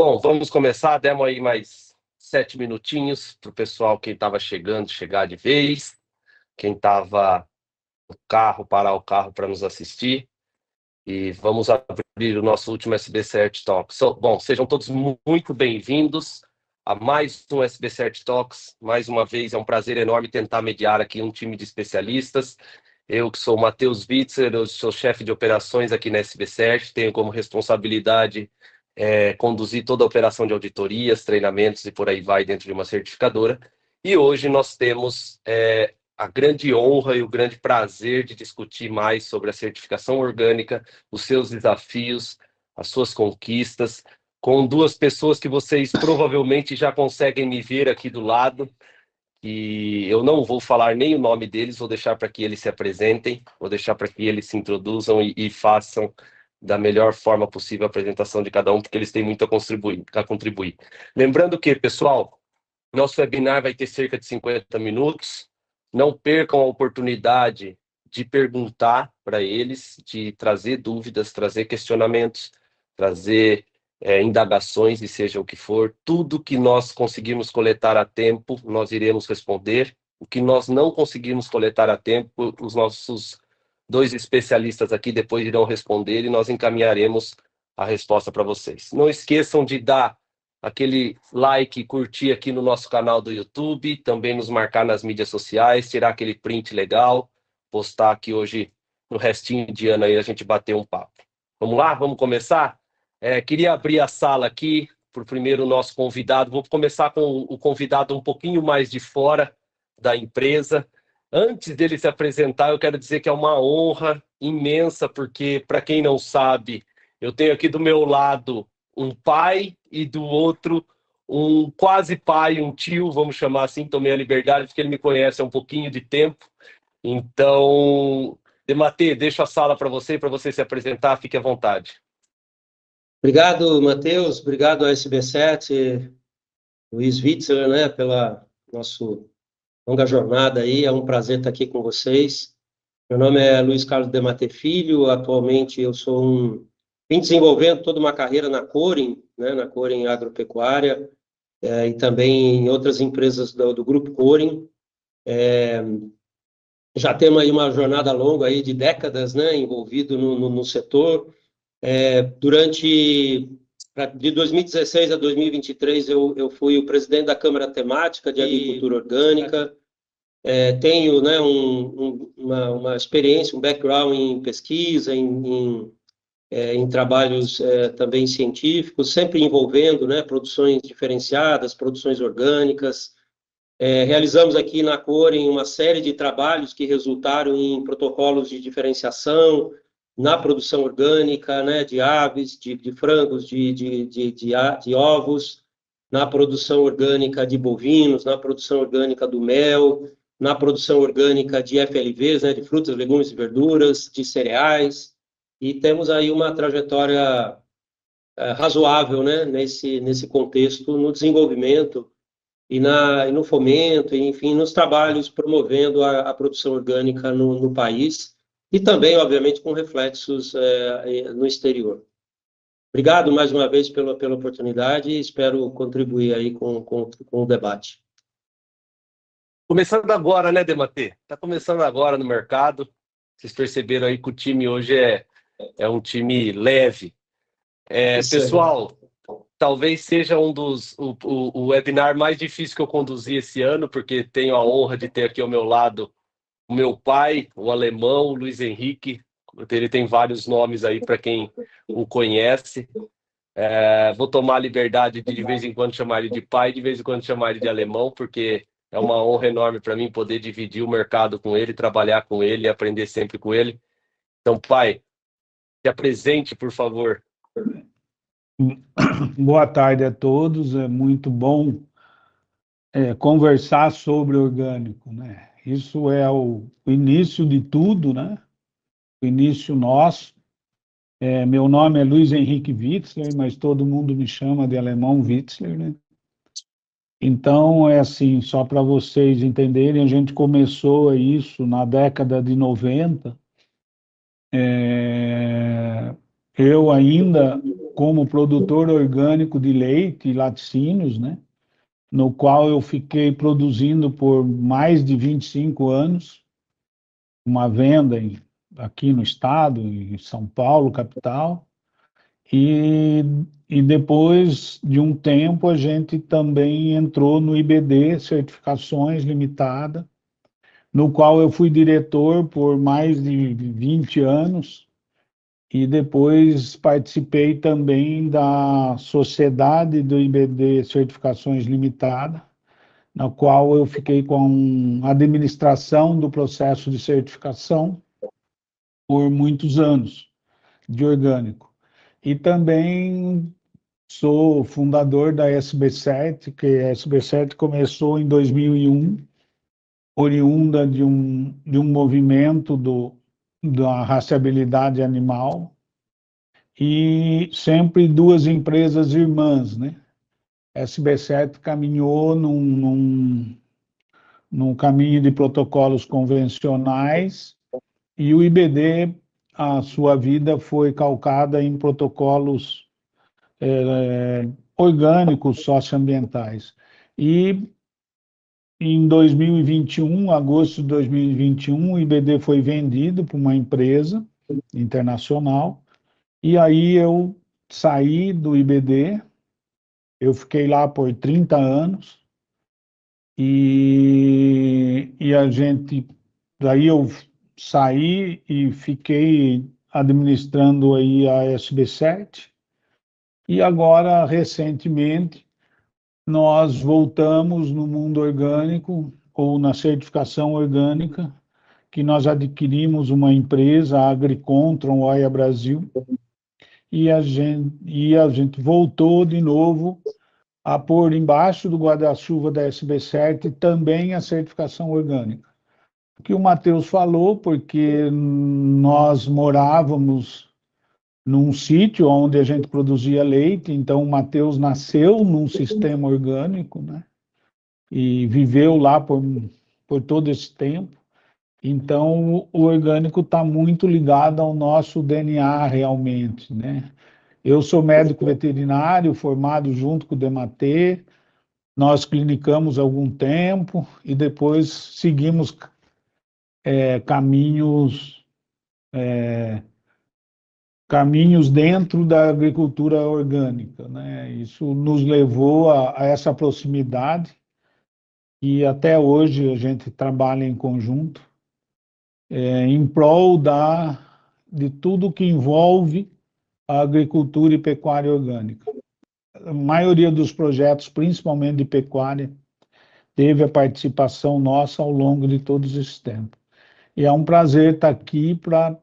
Bom, vamos começar. Demos aí mais 7 minutinhos para o pessoal, quem estava chegando, chegar de vez. Quem estava no carro, parar o carro para nos assistir. E vamos abrir o nosso último SBCert Talks. Bom, sejam todos muito bem-vindos a mais um SBCert Talks. Mais uma vez, é um prazer enorme tentar mediar aqui um time de especialistas. Eu que sou o Matheus Witzer, eu sou chefe de operações aqui na SBCert, tenho como responsabilidade conduzir toda a operação de auditorias, treinamentos e por aí vai dentro de uma certificadora. E hoje nós temos a grande honra e o grande prazer de discutir mais sobre a certificação orgânica, os seus desafios, as suas conquistas, com duas pessoas que vocês provavelmente já conseguem me ver aqui do lado, e eu não vou falar nem o nome deles, vou deixar para que eles se apresentem, vou deixar para que eles se introduzam e façam da melhor forma possível a apresentação de cada um, porque eles têm muito a contribuir. Lembrando que, pessoal, nosso webinar vai ter cerca de 50 minutos. Não percam a oportunidade de perguntar para eles, de trazer dúvidas, trazer questionamentos, trazer indagações, e seja o que for. Tudo que nós conseguirmos coletar a tempo, nós iremos responder. O que nós não conseguirmos coletar a tempo, os nossos dois especialistas aqui depois irão responder e nós encaminharemos a resposta para vocês. Não esqueçam de dar aquele like e curtir aqui no nosso canal do YouTube, também nos marcar nas mídias sociais, tirar aquele print legal, postar aqui hoje no restinho de ano aí a gente bater um papo. Vamos lá? Vamos começar? Queria abrir a sala aqui para o primeiro nosso convidado. Vou começar com o convidado um pouquinho mais de fora da empresa. Antes dele se apresentar, eu quero dizer que é uma honra imensa, porque, para quem não sabe, eu tenho aqui do meu lado um pai e do outro um quase pai, um tio, vamos chamar assim, tomei a liberdade, porque ele me conhece há um pouquinho de tempo. Então, Dematê, deixo a sala para você se apresentar, fique à vontade. Obrigado, Matheus, obrigado ao SB7, Luiz Witzer, né, pela nossa longa jornada aí, é um prazer estar aqui com vocês. Meu nome é Luiz Carlos Dematê Filho, atualmente eu vim desenvolvendo toda uma carreira na Corin, né, na Corin Agropecuária, e também em outras empresas do Grupo Corin. Já temos aí uma jornada longa aí de décadas, né, envolvido no setor. De 2016 a 2023, eu fui o presidente da Câmara Temática de Agricultura Orgânica. Tenho, né, uma experiência, um background em pesquisa, em trabalhos também científicos, sempre envolvendo, né, produções diferenciadas, produções orgânicas. Realizamos aqui na Corin uma série de trabalhos que resultaram em protocolos de diferenciação na produção orgânica, né, de aves, de frangos, de ovos, na produção orgânica de bovinos, na produção orgânica do mel, na produção orgânica de FLVs, né, de frutas, legumes e verduras, de cereais, e temos aí uma trajetória razoável, né, nesse contexto, no desenvolvimento e no fomento, enfim, nos trabalhos promovendo a produção orgânica no país, e também, obviamente, com reflexos no exterior. Obrigado mais uma vez pela oportunidade e espero contribuir aí com o debate. Começando agora, né, Dematê? Está começando agora no mercado. Vocês perceberam aí que o time hoje é um time leve. Pessoal, talvez seja o webinar mais difícil que eu conduzi esse ano, porque tenho a honra de ter aqui ao meu lado o meu pai, o alemão, o Luiz Henrique. Ele tem vários nomes aí para quem o conhece. Vou tomar a liberdade de vez em quando chamar ele de pai, de vez em quando chamar ele de alemão, porque é uma honra enorme para mim poder dividir o mercado com ele, trabalhar com ele e aprender sempre com ele. Então, pai, se apresente, por favor. Boa tarde a todos, é muito bom conversar sobre orgânico, né? Isso é o início de tudo, né? O início nosso. Meu nome é Luiz Henrique Witzer, mas todo mundo me chama de alemão Witzer, né? Então, assim, só para vocês entenderem, a gente começou isso na década de 90. Eu ainda como produtor orgânico de leite e laticínios, né? No qual eu fiquei produzindo por mais de 25 anos, uma venda aqui no estado, em São Paulo, capital, e depois de um tempo a gente também entrou no IBD, Certificações Limitada, no qual eu fui diretor por mais de 20 anos, e depois participei também da sociedade do IBD Certificações Limitada, na qual eu fiquei com a administração do processo de certificação por muitos anos de orgânico. E também sou fundador da SB7, que a SB7 começou em 2001, oriunda de um movimento da rastreabilidade animal, e sempre duas empresas irmãs, né? A SB7 caminhou num caminho de protocolos convencionais, e o IBD, a sua vida foi calcada em protocolos orgânicos socioambientais. E em 2021, agosto de 2021, o IBD foi vendido para uma empresa internacional, e aí eu saí do IBD, eu fiquei lá por 30 anos, e a gente, daí eu saí e fiquei administrando aí a SB7, e agora, recentemente, nós voltamos no mundo orgânico, ou na certificação orgânica, que nós adquirimos uma empresa, a Agricontron Oia Brasil, e a gente voltou de novo a pôr embaixo do guarda-chuva da SB7 também a certificação orgânica. O que o Matheus falou, porque nós morávamos num sítio onde a gente produzia leite, então o Matheus nasceu num sistema orgânico, né? E viveu lá por todo esse tempo. Então, o orgânico está muito ligado ao nosso DNA realmente, né? Eu sou médico veterinário, formado junto com o DEMATER, nós clinicamos algum tempo e depois seguimos caminhos dentro da agricultura orgânica, né? Isso nos levou a essa proximidade, e até hoje a gente trabalha em conjunto em prol de tudo que envolve a agricultura e pecuária orgânica. A maioria dos projetos, principalmente de pecuária, teve a participação nossa ao longo de todos esses tempos. E é um prazer estar aqui para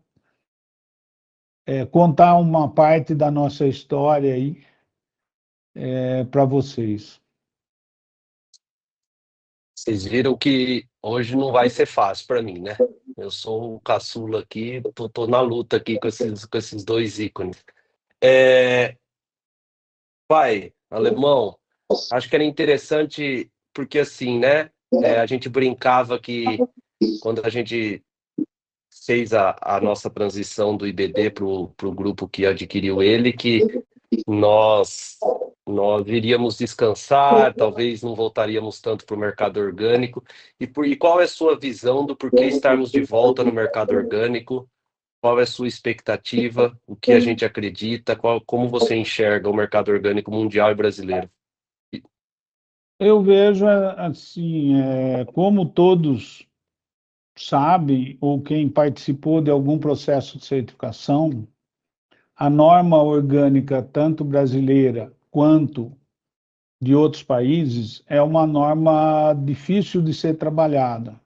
contar uma parte da nossa história aí para vocês. Vocês viram que hoje não vai ser fácil para mim, né? Eu sou o caçula aqui, tô na luta aqui com esses dois ícones. É, pai, alemão, acho que era interessante porque assim, né? A gente brincava que quando a gente fez a nossa transição do IBD para o grupo que adquiriu ele, que nós nós iríamos descansar, talvez não voltaríamos tanto para o mercado orgânico. E qual é a sua visão do porquê estarmos de volta no mercado orgânico? Qual é a sua expectativa? O que a gente acredita? Como você enxerga o mercado orgânico mundial e brasileiro? Eu vejo assim, como todos sabem, ou quem participou de algum processo de certificação, a norma orgânica, tanto brasileira quanto de outros países, é uma norma difícil de ser trabalhada,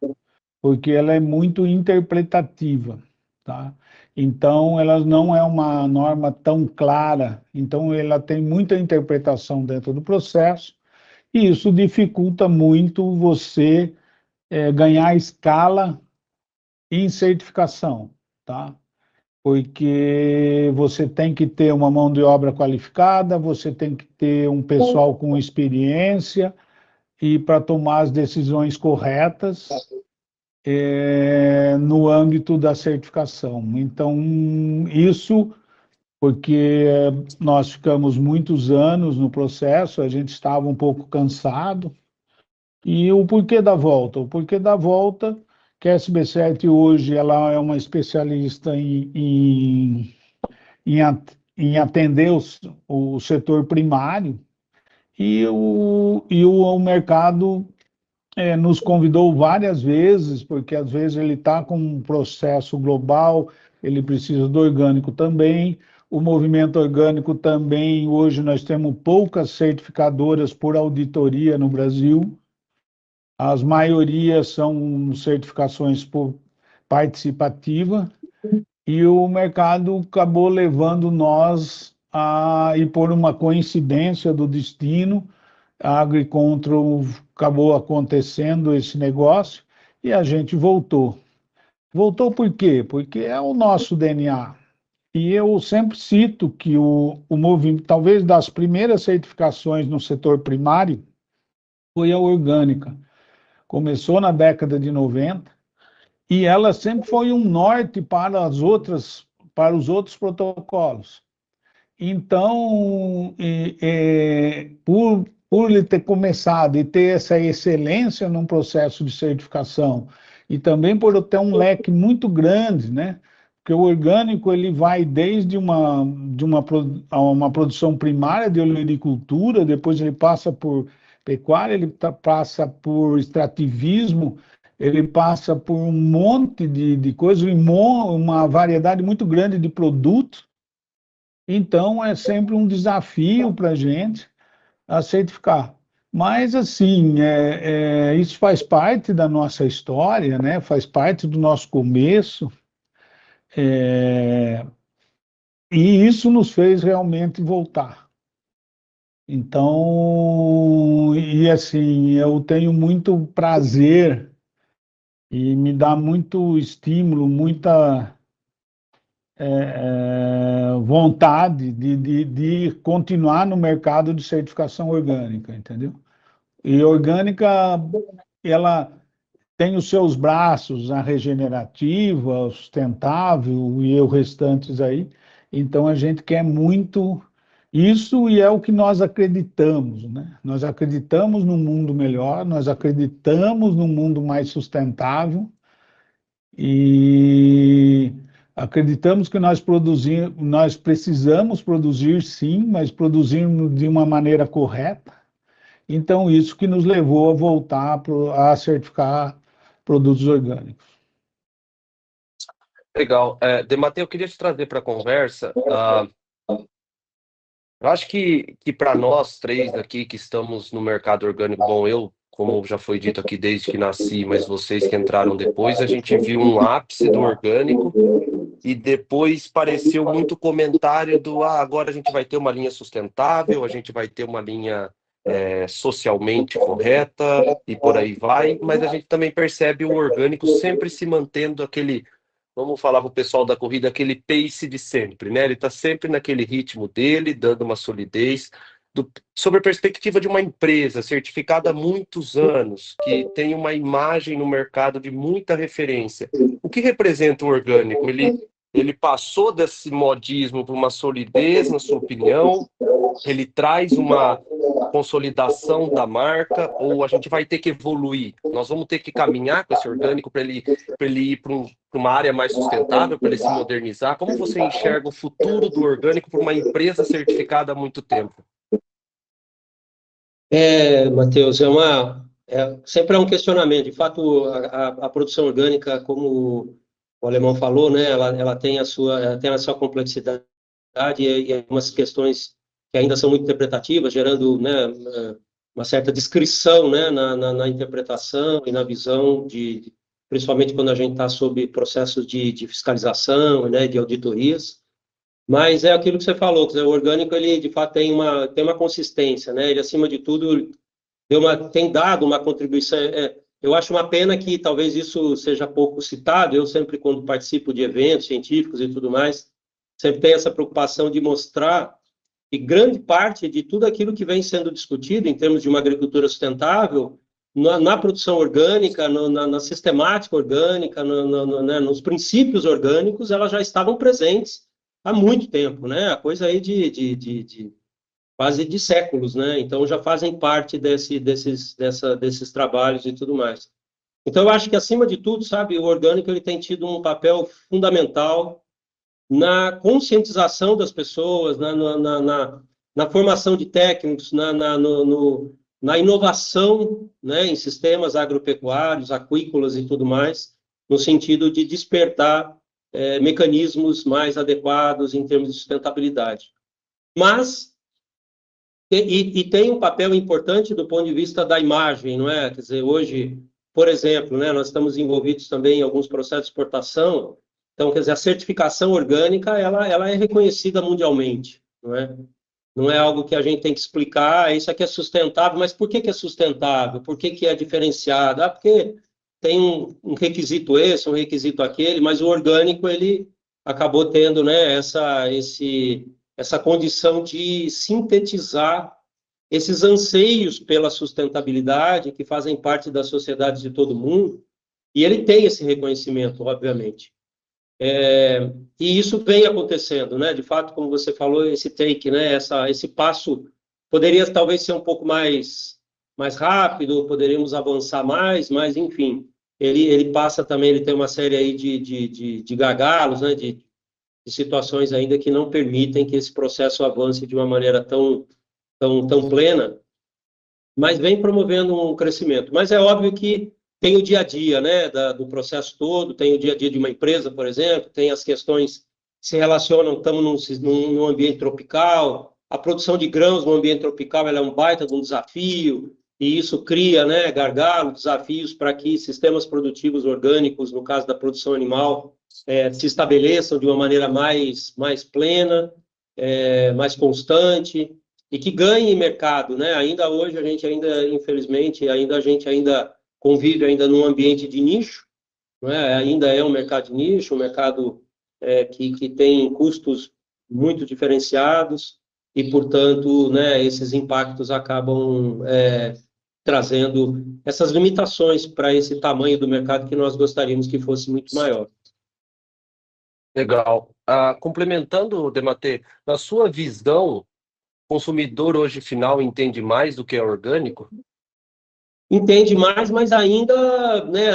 porque ela é muito interpretativa, tá? Então, ela não é uma norma tão clara, então ela tem muita interpretação dentro do processo, e isso dificulta muito você ganhar escala em certificação, tá? Porque você tem que ter uma mão de obra qualificada, você tem que ter um pessoal com experiência e para tomar as decisões corretas no âmbito da certificação. Então, isso porque nós ficamos muitos anos no processo, a gente estava um pouco cansado. E o porquê da volta? O porquê da volta, que a SB7 hoje ela é uma especialista em atender o setor primário, e o mercado nos convidou várias vezes, porque às vezes ele está com um processo global, ele precisa do orgânico também. O movimento orgânico também, hoje nós temos poucas certificadoras por auditoria no Brasil. As maiorias são certificações por participativa, e o mercado acabou levando nós e por uma coincidência do destino, a Agricontrol acabou acontecendo esse negócio e a gente voltou. Voltou por quê? Porque é o nosso DNA. E eu sempre cito que o movimento, talvez das primeiras certificações no setor primário, foi a orgânica. Começou na década de 90 e ela sempre foi um norte para os outros protocolos. Então, por ele ter começado e ter essa excelência num processo de certificação, e também por eu ter um leque muito grande, né? Porque o orgânico ele vai desde uma produção primária de oleoricultura, depois ele passa por pecuária, ele passa por extrativismo, ele passa por um monte de coisas, uma variedade muito grande de produtos. Então, é sempre um desafio para a gente a certificar. Mas, assim, isso faz parte da nossa história, né? Faz parte do nosso começo, e isso nos fez realmente voltar. Então, e assim, eu tenho muito prazer e me dá muito estímulo, muita vontade de continuar no mercado de certificação orgânica, entendeu? E orgânica, ela tem os seus braços, a regenerativa, a sustentável e os restantes aí. Então, a gente quer muito isso e é o que nós acreditamos, né? Nós acreditamos num mundo melhor, nós acreditamos num mundo mais sustentável e acreditamos que nós precisamos produzir sim, mas produzir de uma maneira correta. Então, isso que nos levou a voltar a certificar produtos orgânicos. Legal. Demateu, eu queria te trazer para a conversa. Eu acho que para nós três aqui que estamos no mercado orgânico, bom, eu, como já foi dito aqui desde que nasci, mas vocês que entraram depois, a gente viu um ápice do orgânico e depois pareceu muito comentário agora a gente vai ter uma linha sustentável, a gente vai ter uma linha socialmente correta e por aí vai, mas a gente também percebe o orgânico sempre se mantendo aquele, vamos falar para o pessoal da corrida, aquele pace de sempre, né? Ele está sempre naquele ritmo dele, dando uma solidez. Sobre a perspectiva de uma empresa certificada há muitos anos, que tem uma imagem no mercado de muita referência, o que representa o orgânico? Ele passou desse modismo para uma solidez, na sua opinião? Ele traz uma consolidação da marca ou a gente vai ter que evoluir? Nós vamos ter que caminhar com esse orgânico para ele ir para uma área mais sustentável, para ele se modernizar? Como você enxerga o futuro do orgânico para uma empresa certificada há muito tempo? Matheus, sempre é um questionamento. De fato, a produção orgânica, como o alemão falou, né, ela tem a sua complexidade e algumas questões que ainda são muito interpretativas, gerando, né, uma certa descrição, né, na interpretação e na visão, principalmente quando a gente está sob processos de fiscalização, né, de auditorias. Mas é aquilo que você falou, que o orgânico, ele, de fato, tem uma consistência, né? Ele, acima de tudo, tem dado uma contribuição. Eu acho uma pena que talvez isso seja pouco citado. Eu sempre, quando participo de eventos científicos e tudo mais, sempre tenho essa preocupação de mostrar que grande parte de tudo aquilo que vem sendo discutido em termos de uma agricultura sustentável, na produção orgânica, na sistemática orgânica, né, nos princípios orgânicos, elas já estavam presentes há muito tempo, né? A coisa aí quase de séculos, né? Então já fazem parte desses trabalhos e tudo mais. Então eu acho que acima de tudo, sabe, o orgânico ele tem tido um papel fundamental na conscientização das pessoas, na formação de técnicos, na inovação, né, em sistemas agropecuários, aquícolas e tudo mais, no sentido de despertar mecanismos mais adequados em termos de sustentabilidade. Mas tem um papel importante do ponto de vista da imagem, não é? Quer dizer, hoje, por exemplo, né, nós estamos envolvidos também em alguns processos de exportação. Então, quer dizer, a certificação orgânica, ela é reconhecida mundialmente, não é? Não é algo que a gente tem que explicar, isso aqui é sustentável, mas por que é sustentável? Por que é diferenciado? Ah, porque tem um requisito esse, um requisito aquele, mas o orgânico, ele acabou tendo, né, essa condição de sintetizar esses anseios pela sustentabilidade que fazem parte da sociedade de todo mundo, e ele tem esse reconhecimento, obviamente. E isso vem acontecendo, né? De fato, como você falou, esse take, né? Esse passo poderia talvez ser um pouco mais rápido, poderíamos avançar mais, mas enfim, ele passa também, ele tem uma série aí de gargalos, né? De situações ainda que não permitem que esse processo avance de uma maneira tão plena, mas vem promovendo um crescimento. Mas é óbvio que tem o dia a dia, né, do processo todo, tem o dia a dia de uma empresa, por exemplo, tem as questões que se relacionam, estamos num ambiente tropical, a produção de grãos no ambiente tropical ela é um baita de um desafio, e isso cria, né, gargalos, desafios para que sistemas produtivos orgânicos, no caso da produção animal, se estabeleçam de uma maneira mais plena, mais constante, e que ganhe mercado, né? Ainda hoje infelizmente, a gente convive ainda num ambiente de nicho, não é? Ainda é um mercado de nicho, um mercado que tem custos muito diferenciados e, portanto, né, esses impactos acabam trazendo essas limitações para esse tamanho do mercado que nós gostaríamos que fosse muito maior. Legal. Complementando, Dematê, na sua visão, o consumidor hoje final entende mais do que é orgânico? Entende mais, mas ainda, né,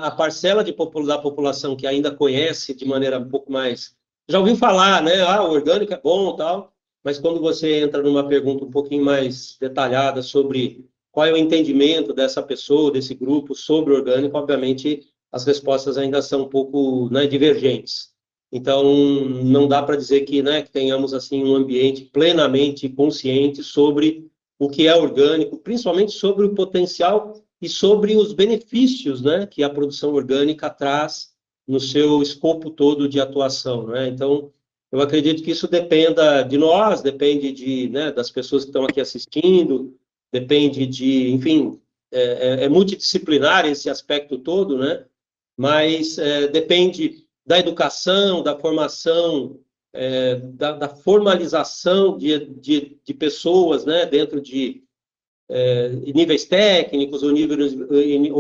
a parcela da população que ainda conhece de maneira um pouco mais... Já ouviu falar, né? O orgânico é bom e tal, mas quando você entra numa pergunta um pouquinho mais detalhada sobre qual é o entendimento dessa pessoa, desse grupo sobre o orgânico, obviamente as respostas ainda são um pouco, né, divergentes. Então, não dá para dizer que, né, que tenhamos assim um ambiente plenamente consciente sobre o que é orgânico, principalmente sobre o potencial e sobre os benefícios, né, que a produção orgânica traz no seu escopo todo de atuação, né? Então, eu acredito que isso dependa de nós, depende né, das pessoas que estão aqui assistindo, depende enfim, é multidisciplinar esse aspecto todo, né? Mas depende da educação, da formação, da formalização de pessoas, né, dentro de níveis técnicos ou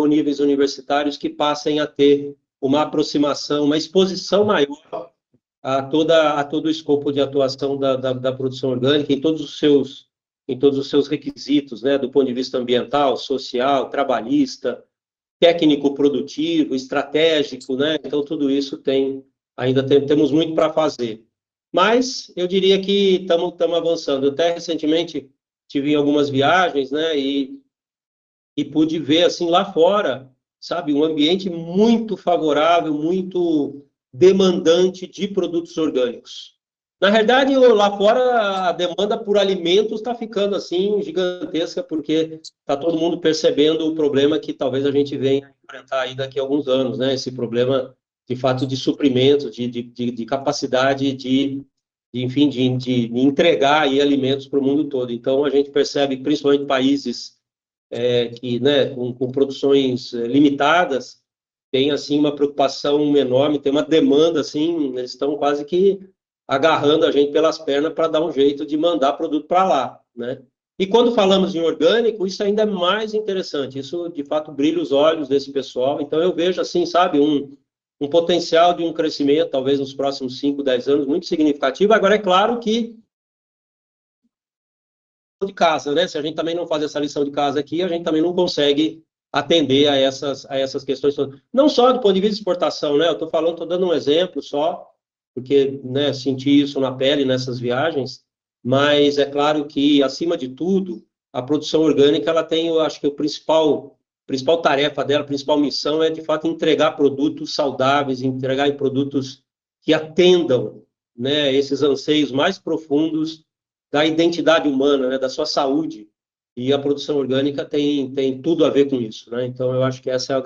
níveis universitários que passem a ter uma aproximação, uma exposição maior a todo o escopo de atuação da produção orgânica em todos os seus requisitos, né, do ponto de vista ambiental, social, trabalhista, técnico-produtivo, estratégico, né? Então, tudo isso temos muito para fazer. Mas eu diria que estamos avançando. Eu até recentemente tive algumas viagens, né? E pude ver, assim, lá fora, sabe, um ambiente muito favorável, muito demandante de produtos orgânicos. Na realidade, lá fora, a demanda por alimentos está ficando, assim, gigantesca, porque está todo mundo percebendo o problema que talvez a gente venha enfrentar aí daqui a alguns anos, né? Esse problema, de fato, de suprimento, de capacidade enfim, de entregar aí alimentos para o mundo todo. Então, a gente percebe, principalmente países que, né, com produções limitadas, tem, assim, uma preocupação enorme, tem uma demanda, assim, eles estão quase que agarrando a gente pelas pernas para dar um jeito de mandar produto para lá, né? E quando falamos em orgânico, isso ainda é mais interessante, isso, de fato, brilha os olhos desse pessoal. Então, eu vejo, assim, sabe, um um potencial de um crescimento, talvez nos próximos 5, 10 anos, muito significativo. Agora, é claro que de casa, né? Se a gente também não faz essa lição de casa aqui, a gente também não consegue atender a essas questões. Não só do ponto de vista de exportação, né? Eu estou dando um exemplo só, porque, né, senti isso na pele nessas viagens, mas é claro que, acima de tudo, a produção orgânica, ela tem, eu acho que o principal tarefa dela, a principal missão é, de fato, entregar produtos saudáveis, entregar produtos que atendam, né, esses anseios mais profundos da identidade humana, né, da sua saúde, e a produção orgânica tem tudo a ver com isso, né? Então, eu acho que essa é a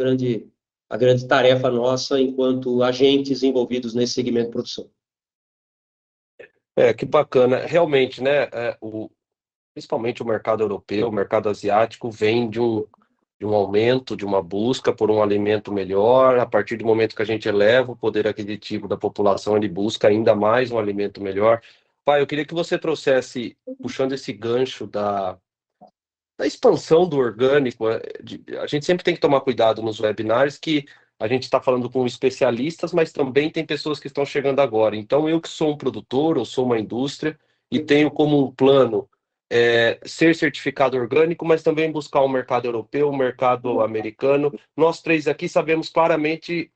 grande tarefa nossa enquanto agentes envolvidos nesse segmento de produção. Que bacana. Realmente, né? Principalmente o mercado europeu, o mercado asiático, vem de um aumento, de uma busca por um alimento melhor. A partir do momento que a gente eleva o poder aquisitivo da população, ele busca ainda mais um alimento melhor. Pai, eu queria que você trouxesse, puxando esse gancho da expansão do orgânico. A gente sempre tem que tomar cuidado nos webinários, que a gente está falando com especialistas, mas também tem pessoas que estão chegando agora. Então, eu que sou um produtor, ou sou uma indústria, e tenho como um plano ser certificado orgânico, mas também buscar um mercado europeu, um mercado americano. Nós três aqui sabemos claramente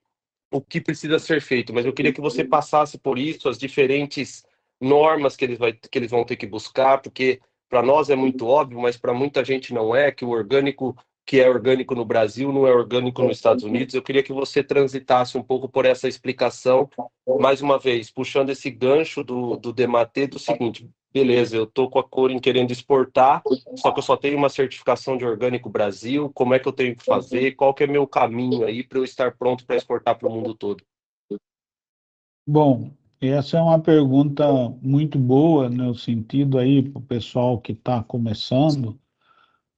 o que precisa ser feito, mas eu queria que você passasse por isso, as diferentes normas que eles vão ter que buscar, porque para nós é muito óbvio, mas para muita gente não é, que o orgânico que é orgânico no Brasil não é orgânico nos Estados Unidos. Eu queria que você transitasse um pouco por essa explicação, mais uma vez, puxando esse gancho do Dematê, do seguinte: beleza, eu estou com a Corin querendo exportar, só que eu só tenho uma certificação de orgânico Brasil. Como é que eu tenho que fazer? Qual que é meu caminho aí para eu estar pronto para exportar para o mundo todo? Bom, essa é uma pergunta muito boa, no sentido aí, para o pessoal que está começando.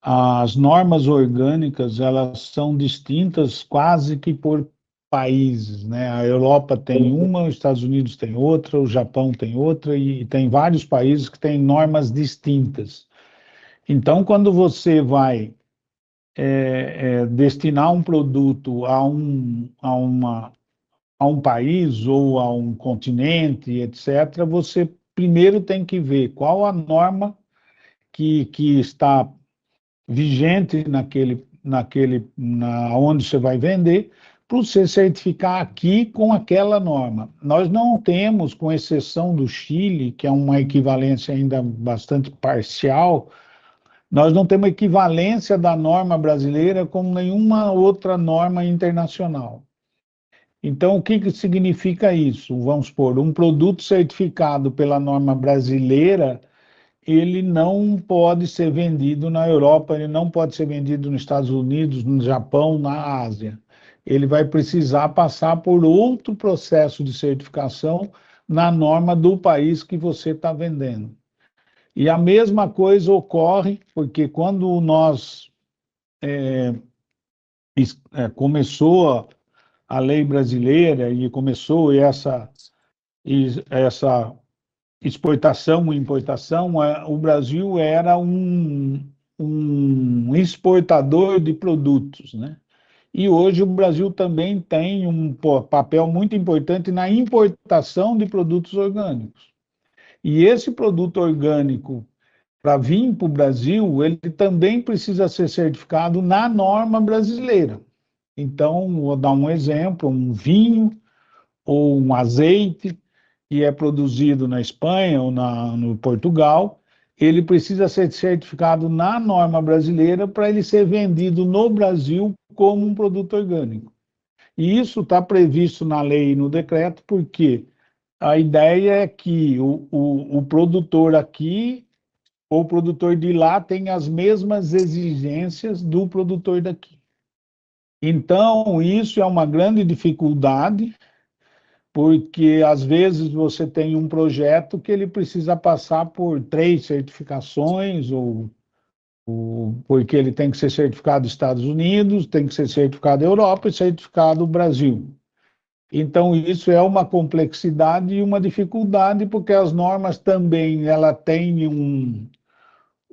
As normas orgânicas, elas são distintas quase que por países, né? A Europa tem uma, os Estados Unidos tem outra, o Japão tem outra, e tem vários países que têm normas distintas. Então, quando você vai destinar um produto a um país ou a um continente, etc., você primeiro tem que ver qual a norma que está vigente onde você vai vender, para você certificar aqui com aquela norma. Nós não temos, com exceção do Chile, que é uma equivalência ainda bastante parcial, nós não temos equivalência da norma brasileira com nenhuma outra norma internacional. Então, o que significa isso? Vamos supor, um produto certificado pela norma brasileira, ele não pode ser vendido na Europa, ele não pode ser vendido nos Estados Unidos, no Japão, na Ásia. Ele vai precisar passar por outro processo de certificação na norma do país que você está vendendo. E a mesma coisa ocorre, porque quando nós começou a lei brasileira e começou essa exportação e importação, o Brasil era um exportador de produtos, né? E hoje o Brasil também tem um papel muito importante na importação de produtos orgânicos. E esse produto orgânico, para vir para o Brasil, ele também precisa ser certificado na norma brasileira. Então, vou dar um exemplo: um vinho ou um azeite que é produzido na Espanha ou no Portugal, ele precisa ser certificado na norma brasileira para ele ser vendido no Brasil como um produto orgânico. E isso está previsto na lei e no decreto, porque a ideia é que o produtor aqui ou o produtor de lá tem as mesmas exigências do produtor daqui. Então, isso é uma grande dificuldade, porque às vezes você tem um projeto que ele precisa passar por 3 certificações, ou porque ele tem que ser certificado Estados Unidos, tem que ser certificado Europa e certificado Brasil. Então, isso é uma complexidade e uma dificuldade, porque as normas também ela têm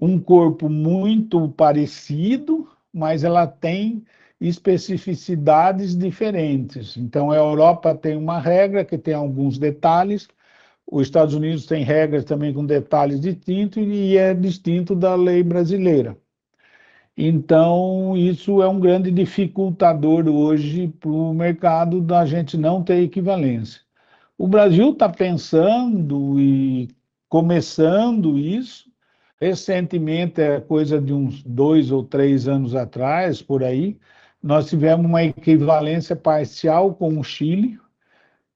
um corpo muito parecido, mas ela tem especificidades diferentes. Então, a Europa tem uma regra que tem alguns detalhes, os Estados Unidos tem regras também com detalhes distintos e é distinto da lei brasileira. Então, isso é um grande dificultador hoje para o mercado da gente não ter equivalência. O Brasil está pensando e começando isso. Recentemente, é coisa de uns 2 ou 3 anos atrás, por aí, nós tivemos uma equivalência parcial com o Chile,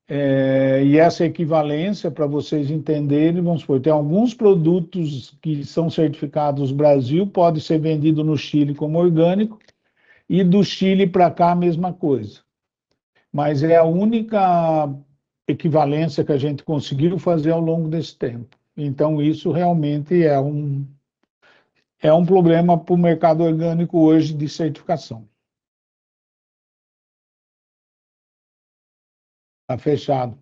e essa equivalência, para vocês entenderem, vamos supor, tem alguns produtos que são certificados no Brasil, pode ser vendido no Chile como orgânico, e do Chile para cá a mesma coisa. Mas é a única equivalência que a gente conseguiu fazer ao longo desse tempo. Então, isso realmente é um problema para o mercado orgânico hoje de certificação. Está fechado.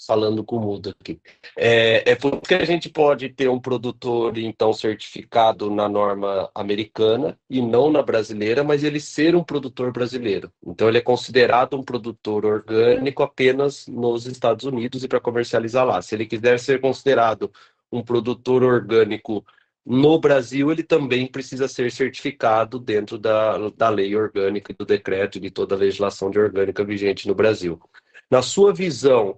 Falando com o mudo aqui. É por isso que a gente pode ter um produtor, então, certificado na norma americana e não na brasileira, mas ele ser um produtor brasileiro. Então, ele é considerado um produtor orgânico apenas nos Estados Unidos e para comercializar lá. Se ele quiser ser considerado um produtor orgânico no Brasil, ele também precisa ser certificado dentro da lei orgânica e do decreto e de toda a legislação de orgânica vigente no Brasil. Na sua visão,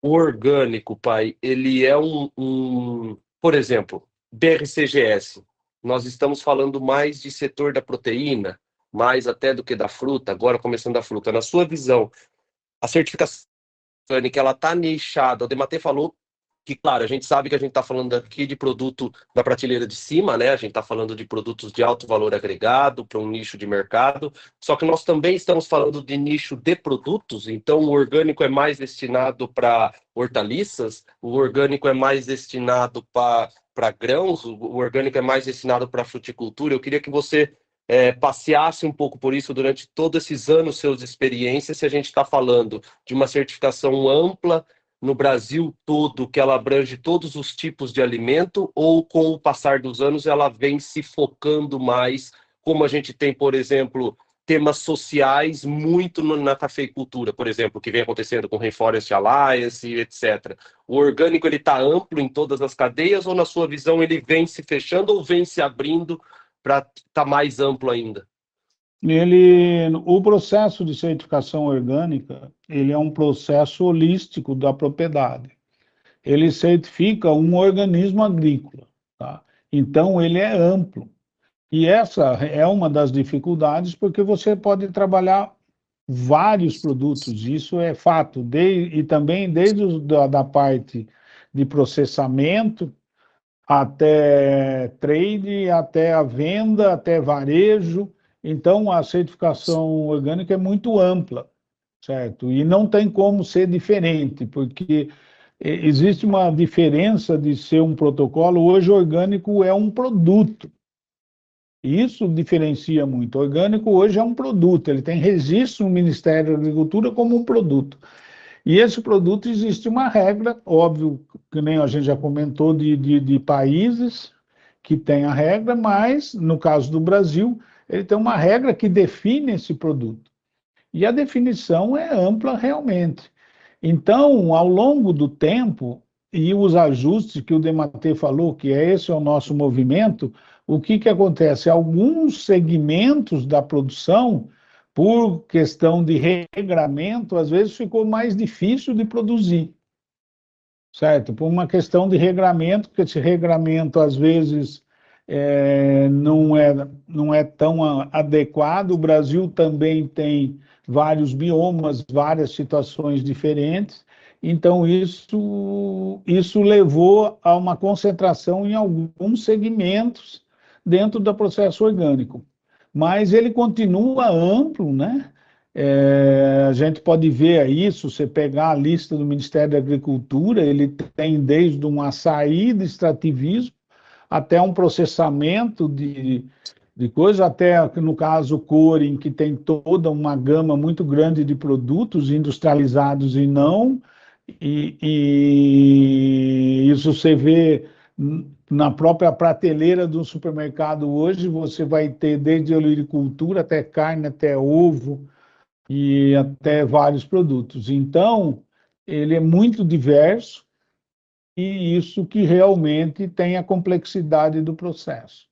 o orgânico, pai, ele é por exemplo, BRCGS. Nós estamos falando mais de setor da proteína, mais até do que da fruta, agora começando da fruta. Na sua visão, a certificação orgânica, ela está nichada. O Dematê falou que, claro, a gente sabe que a gente está falando aqui de produto da prateleira de cima, né? A gente está falando de produtos de alto valor agregado para um nicho de mercado, só que nós também estamos falando de nicho de produtos, então o orgânico é mais destinado para hortaliças, o orgânico é mais destinado para grãos, o orgânico é mais destinado para fruticultura. Eu queria que você passeasse um pouco por isso durante todos esses anos, suas experiências, se a gente está falando de uma certificação ampla no Brasil todo, que ela abrange todos os tipos de alimento, ou com o passar dos anos ela vem se focando mais, como a gente tem, por exemplo, temas sociais muito na cafeicultura, por exemplo, que vem acontecendo com o Rainforest Alliance, etc. O orgânico ele está amplo em todas as cadeias, ou na sua visão ele vem se fechando ou vem se abrindo para estar mais amplo ainda? O processo de certificação orgânica, ele é um processo holístico da propriedade. Ele certifica um organismo agrícola, tá? Então, ele é amplo. E essa é uma das dificuldades, porque você pode trabalhar vários produtos, isso é fato, e também desde da parte de processamento, até trade, até a venda, até varejo. Então, a certificação orgânica é muito ampla, certo? E não tem como ser diferente, porque existe uma diferença de ser um protocolo. Hoje, o orgânico é um produto. Isso diferencia muito. O orgânico hoje é um produto, ele tem registro no Ministério da Agricultura como um produto. E esse produto existe uma regra, óbvio, que nem a gente já comentou, de países que tem a regra, mas, no caso do Brasil, ele tem uma regra que define esse produto. E a definição é ampla realmente. Então, ao longo do tempo, e os ajustes que o Dematê falou, que esse é o nosso movimento, o que acontece? Alguns segmentos da produção, por questão de regramento, às vezes ficou mais difícil de produzir, certo? Por uma questão de regramento, porque esse regramento, às vezes, não é tão adequado. O Brasil também tem vários biomas, várias situações diferentes, então isso levou a uma concentração em alguns segmentos dentro do processo orgânico. Mas ele continua amplo, né? A gente pode ver aí, se você pegar a lista do Ministério da Agricultura, ele tem desde um açaí de extrativismo até um processamento de coisa, até, no caso, o Coring, que tem toda uma gama muito grande de produtos industrializados e não, e isso você vê na própria prateleira do supermercado hoje, você vai ter desde agricultura até carne, até ovo e até vários produtos. Então, ele é muito diverso e isso que realmente tem a complexidade do processo.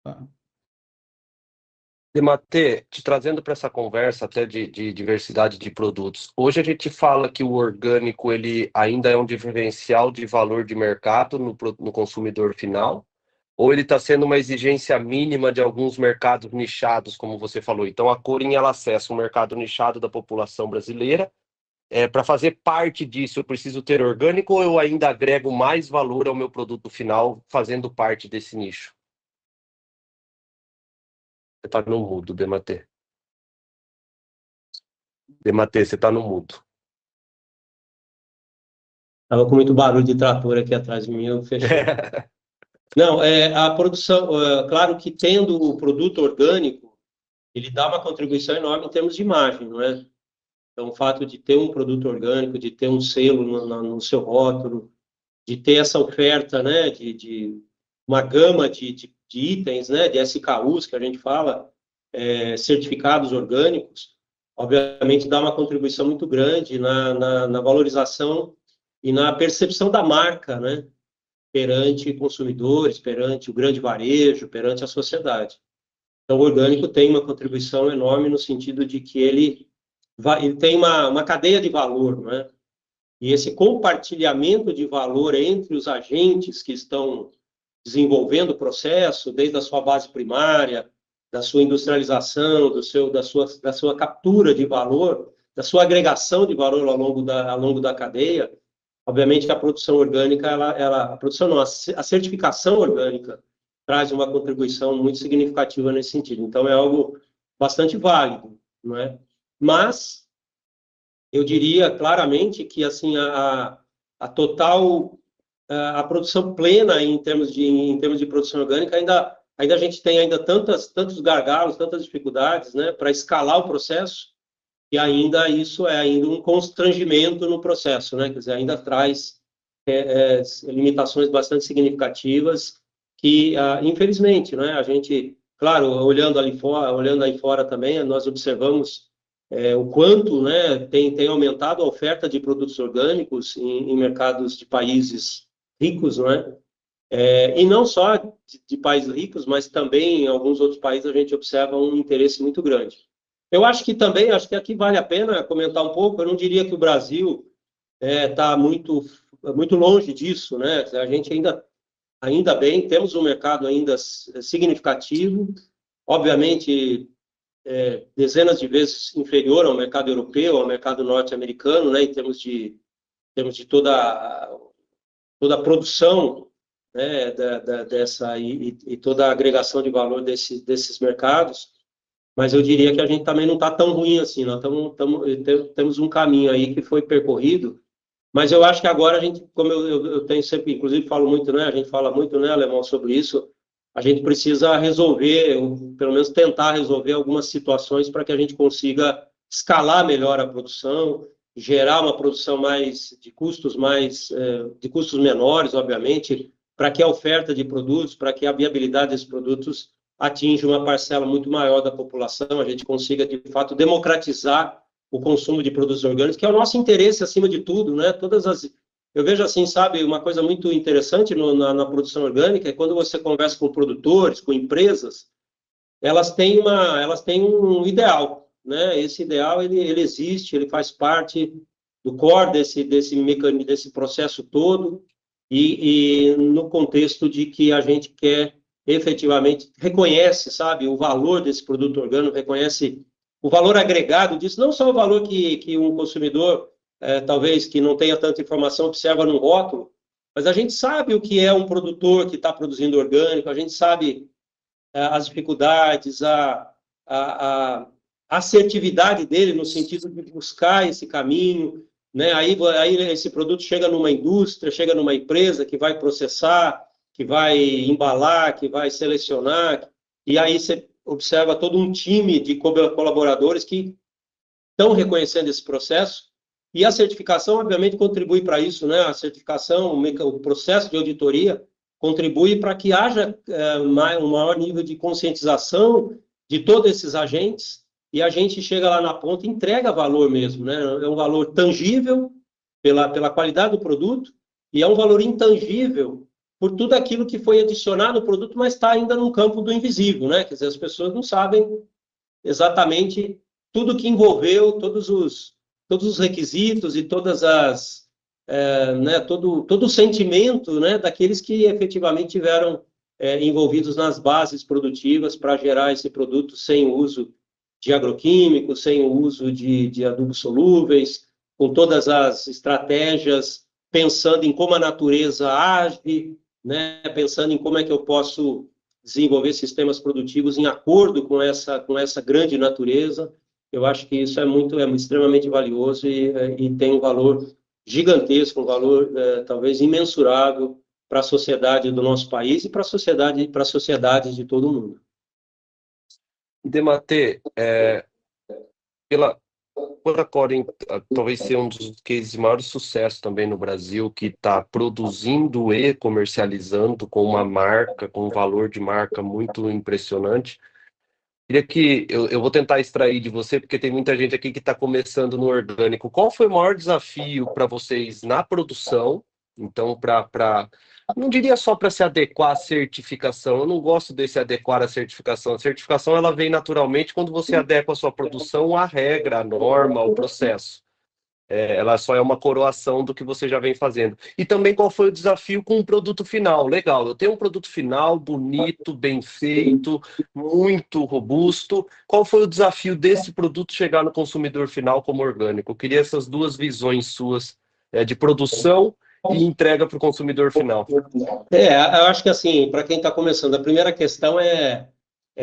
Tá? Dematê, te trazendo para essa conversa até de diversidade de produtos. Hoje a gente fala que o orgânico ele ainda é um diferencial de valor de mercado no consumidor final, ou ele está sendo uma exigência mínima de alguns mercados nichados, como você falou. Então a Corim ela acessa um mercado nichado da população brasileira. Para fazer parte disso, eu preciso ter orgânico ou eu ainda agrego mais valor ao meu produto final fazendo parte desse nicho? Você está no mudo, Dematê. Dematê, você está no mudo. Estava com muito barulho de trator aqui atrás de mim, eu fechei. Não, a produção, claro que tendo o produto orgânico, ele dá uma contribuição enorme em termos de imagem, não é? Então, o fato de ter um produto orgânico, de ter um selo no seu rótulo, de ter essa oferta, né, de uma gama de itens, né, de SKUs, que a gente fala, certificados orgânicos, obviamente dá uma contribuição muito grande na valorização e na percepção da marca, né, perante consumidores, perante o grande varejo, perante a sociedade. Então, o orgânico tem uma contribuição enorme no sentido de que ele tem uma cadeia de valor, não é? E esse compartilhamento de valor entre os agentes que estão desenvolvendo o processo, desde a sua base primária, da sua industrialização, da sua captura de valor, da sua agregação de valor ao longo da cadeia, obviamente que a produção orgânica, a produção não, a certificação orgânica traz uma contribuição muito significativa nesse sentido. Então, é algo bastante válido, não é? Mas eu diria claramente que assim a produção plena em termos de produção orgânica ainda a gente tem ainda tantos gargalos, tantas dificuldades, né, para escalar o processo, e ainda isso é ainda um constrangimento no processo, né? Quer dizer, ainda traz limitações bastante significativas que, infelizmente, né, a gente, claro, olhando aí fora também, nós observamos o quanto, né, tem aumentado a oferta de produtos orgânicos em mercados de países ricos, não é? E não só de países ricos, mas também em alguns outros países a gente observa um interesse muito grande. Eu acho que aqui vale a pena comentar um pouco. Eu não diria que o Brasil está muito longe disso, né? A gente ainda bem temos um mercado ainda significativo, obviamente dezenas de vezes inferior ao mercado europeu, ao mercado norte-americano, né? Em termos de toda a produção, né? Dessa e toda a agregação de valor desses mercados. Mas eu diria que a gente também não está tão ruim assim, nós temos um caminho aí que foi percorrido, mas eu acho que agora a gente, como eu tenho sempre, inclusive falo muito, né, a gente fala muito, né, Alemão, sobre isso, a gente precisa resolver, ou pelo menos tentar resolver algumas situações para que a gente consiga escalar melhor a produção, gerar uma produção de custos menores, obviamente, para que a oferta de produtos, para que a viabilidade desses produtos atinja uma parcela muito maior da população, a gente consiga, de fato, democratizar o consumo de produtos orgânicos, que é o nosso interesse, acima de tudo, né? Eu vejo assim, sabe, uma coisa muito interessante na produção orgânica é quando você conversa com produtores, com empresas, elas têm um ideal, né? Esse ideal, ele existe, ele faz parte do core desse mecanismo, desse processo todo, e no contexto de que a gente quer efetivamente reconhece, sabe, o valor desse produto orgânico, reconhece o valor agregado disso, não só o valor que um consumidor, talvez, que não tenha tanta informação, observa no rótulo, mas a gente sabe o que é um produtor que está produzindo orgânico, a gente sabe as dificuldades, a assertividade dele no sentido de buscar esse caminho, né? Aí esse produto chega numa indústria, chega numa empresa que vai processar, que vai embalar, que vai selecionar, e aí você observa todo um time de colaboradores que estão reconhecendo esse processo, e a certificação, obviamente, contribui para isso, né? A certificação, o processo de auditoria, contribui para que haja um maior nível de conscientização de todos esses agentes, e a gente chega lá na ponta e entrega valor mesmo, né? É um valor tangível pela qualidade do produto, e é um valor intangível por tudo aquilo que foi adicionado no produto, mas está ainda no campo do invisível, né? Quer dizer, as pessoas não sabem exatamente tudo que envolveu, todos os requisitos e todas as, né, todo o sentimento, né, daqueles que efetivamente tiveram envolvidos nas bases produtivas para gerar esse produto sem o uso de agroquímicos, sem o uso de adubos solúveis, com todas as estratégias, pensando em como a natureza age, né, pensando em como é que eu posso desenvolver sistemas produtivos em acordo com essa grande natureza. Eu acho que isso é extremamente valioso e tem um valor gigantesco, um valor talvez imensurável para a sociedade do nosso país e para a sociedade de todo mundo. Dematê, por a Corem talvez ser um dos cases de maior sucesso também no Brasil, que está produzindo e comercializando com uma marca, com um valor de marca muito impressionante. Queria que eu vou tentar extrair de você, porque tem muita gente aqui que está começando no orgânico. Qual foi o maior desafio para vocês na produção? Então, não diria só para se adequar à certificação. Eu não gosto desse adequar à certificação. A certificação ela vem naturalmente quando você adequa a sua produção à regra, à norma, ao processo. Ela só é uma coroação do que você já vem fazendo. E também qual foi o desafio com o produto final. Legal, eu tenho um produto final bonito, bem feito, muito robusto. Qual foi o desafio desse produto chegar no consumidor final como orgânico? Eu queria essas duas visões suas de produção e entrega para o consumidor final. Eu acho que assim, para quem está começando, a primeira questão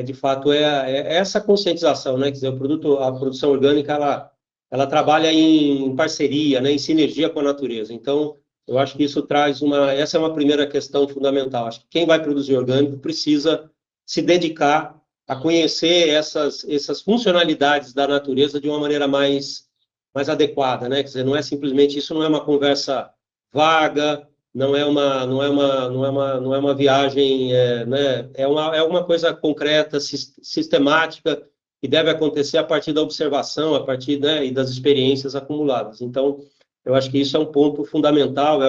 de fato, essa conscientização, né? Quer dizer, a produção orgânica, ela trabalha em parceria, né, em sinergia com a natureza. Então, eu acho que isso traz essa é uma primeira questão fundamental. Acho que quem vai produzir orgânico precisa se dedicar a conhecer essas funcionalidades da natureza de uma maneira mais adequada, né? Quer dizer, não é simplesmente isso, não é uma conversa vaga, não é uma viagem, né? É uma coisa concreta, sistemática, que deve acontecer a partir da observação, a partir, né, e das experiências acumuladas. Então, eu acho que isso é um ponto fundamental,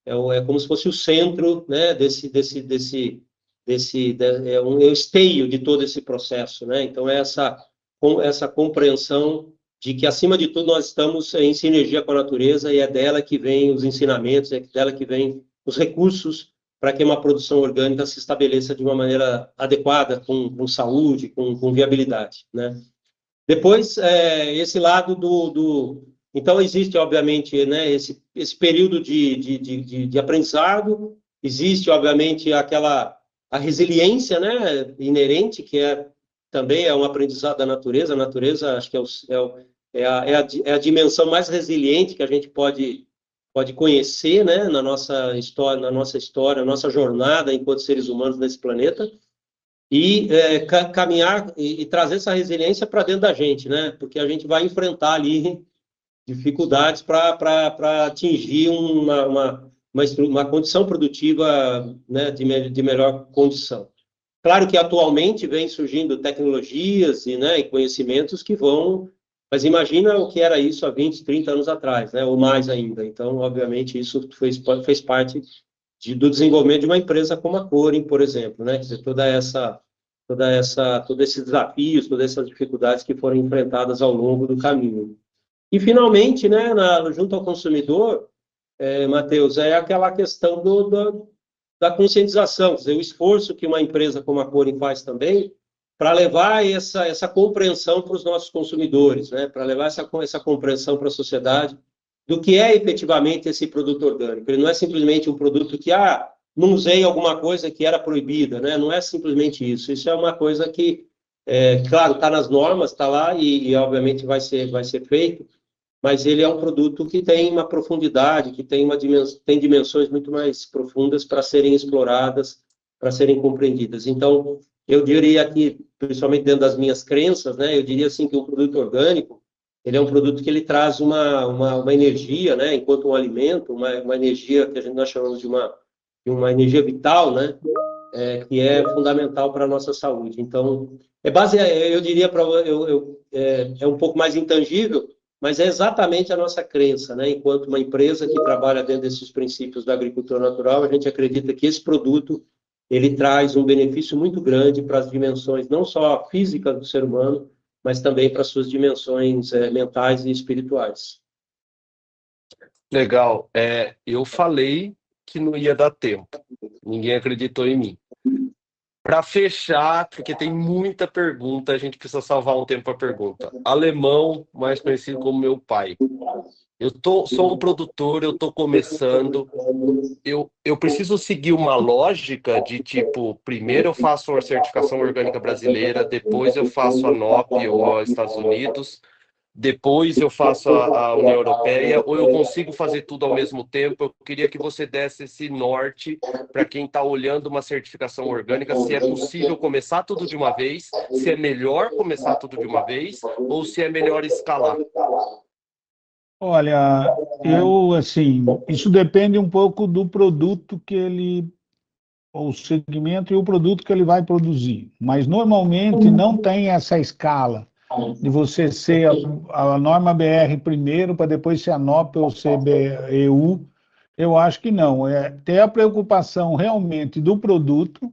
é como se fosse o centro, né, é o esteio de todo esse processo, né? Então, essa compreensão de que, acima de tudo, nós estamos em sinergia com a natureza e é dela que vem os ensinamentos, é dela que vem os recursos para que uma produção orgânica se estabeleça de uma maneira adequada, com saúde, com viabilidade, né? Depois, esse lado Então, existe, obviamente, né, esse período de aprendizado, existe, obviamente, a resiliência, né, inerente, que também é um aprendizado da natureza. A natureza, acho que é a dimensão mais resiliente que a gente pode conhecer, né, na nossa história, na nossa jornada enquanto seres humanos nesse planeta, e caminhar e trazer essa resiliência para dentro da gente, né, porque a gente vai enfrentar ali dificuldades para atingir uma condição produtiva, né, de melhor condição. Claro que atualmente vem surgindo tecnologias e conhecimentos que vão... Mas imagina o que era isso há 20, 30 anos atrás, né? Ou mais ainda. Então, obviamente, isso fez parte do desenvolvimento de uma empresa como a Corem, por exemplo, né? Quer dizer, todos esses desafios, todas essas dificuldades que foram enfrentadas ao longo do caminho. E, finalmente, né, junto ao consumidor, Matheus, é aquela questão da conscientização, quer dizer, o esforço que uma empresa como a Corem faz também para levar essa compreensão para os nossos consumidores, né? Para levar essa compreensão para a sociedade do que é efetivamente esse produto orgânico. Ele não é simplesmente um produto que, não usei alguma coisa que era proibida, né? Não é simplesmente isso. Isso é uma coisa que, claro, está nas normas, está lá e obviamente vai ser feito, mas ele é um produto que tem uma profundidade, que tem dimensões muito mais profundas para serem exploradas, para serem compreendidas. Então, eu diria que, principalmente dentro das minhas crenças, né, eu diria assim que o produto orgânico, ele é um produto que ele traz uma energia, né, enquanto um alimento, uma energia que nós chamamos de uma uma energia vital, né? Que é fundamental para a nossa saúde. Então, eu diria é um pouco mais intangível, mas é exatamente a nossa crença, né? Enquanto uma empresa que trabalha dentro desses princípios da agricultura natural, a gente acredita que esse produto ele traz um benefício muito grande para as dimensões não só físicas do ser humano, mas também para as suas dimensões mentais e espirituais. Legal. Eu falei que não ia dar tempo. Ninguém acreditou em mim. Para fechar, porque tem muita pergunta, a gente precisa salvar um tempo para pergunta. Alemão, mais conhecido como meu pai. Sou um produtor, eu estou começando. Eu preciso seguir uma lógica de tipo, primeiro eu faço a certificação orgânica brasileira, depois eu faço a NOP ou aos Estados Unidos, depois eu faço a União Europeia, ou eu consigo fazer tudo ao mesmo tempo? Eu queria que você desse esse norte para quem está olhando uma certificação orgânica, se é possível começar tudo de uma vez, se é melhor começar tudo de uma vez, ou se é melhor escalar. Olha, assim, isso depende um pouco do produto que ele, o segmento e o produto que ele vai produzir. Mas normalmente não tem essa escala de você ser a norma BR primeiro, para depois ser a NOP ou CBEU. Eu acho que não. É ter a preocupação realmente do produto,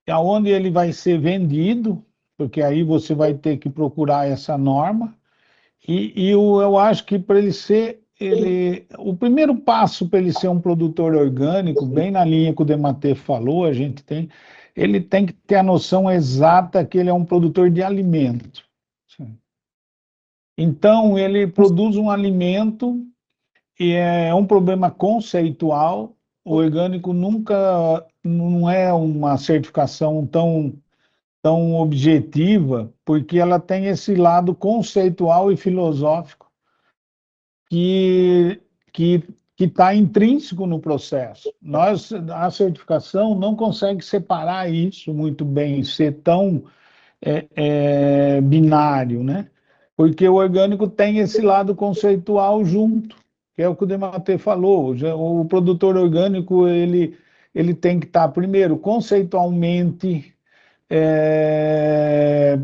aonde ele vai ser vendido, porque aí você vai ter que procurar essa norma. Eu acho que para o primeiro passo para ele ser um produtor orgânico, bem na linha que o Dematê falou, ele tem que ter a noção exata que ele é um produtor de alimento. Então, ele produz um alimento e é um problema conceitual. O orgânico nunca não é uma certificação tão objetiva, porque ela tem esse lado conceitual e filosófico que que está intrínseco no processo. A certificação não consegue separar isso muito bem, ser tão binário, né? Porque o orgânico tem esse lado conceitual junto, que é o que o Dematê falou. O produtor orgânico ele tem que estar, primeiro, conceitualmente é,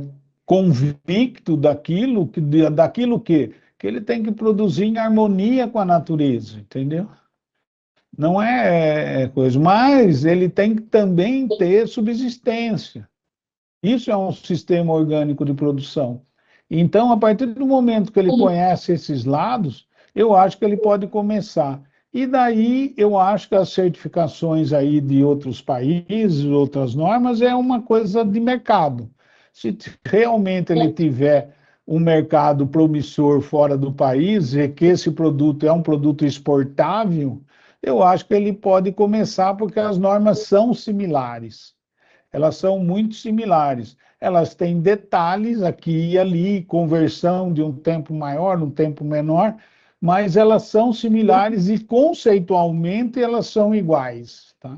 convicto daquilo que ele tem que produzir em harmonia com a natureza, entendeu? Não é coisa, mas ele tem que também ter subsistência. Isso é um sistema orgânico de produção. Então, a partir do momento que ele conhece esses lados, eu acho que ele pode começar. E daí, eu acho que as certificações aí de outros países, outras normas, é uma coisa de mercado. Se realmente ele tiver um mercado promissor fora do país, e que esse produto é um produto exportável, eu acho que ele pode começar, porque as normas são similares. Elas são muito similares. Elas têm detalhes aqui e ali, conversão de um tempo maior, um tempo menor, mas elas são similares e conceitualmente elas são iguais. Tá?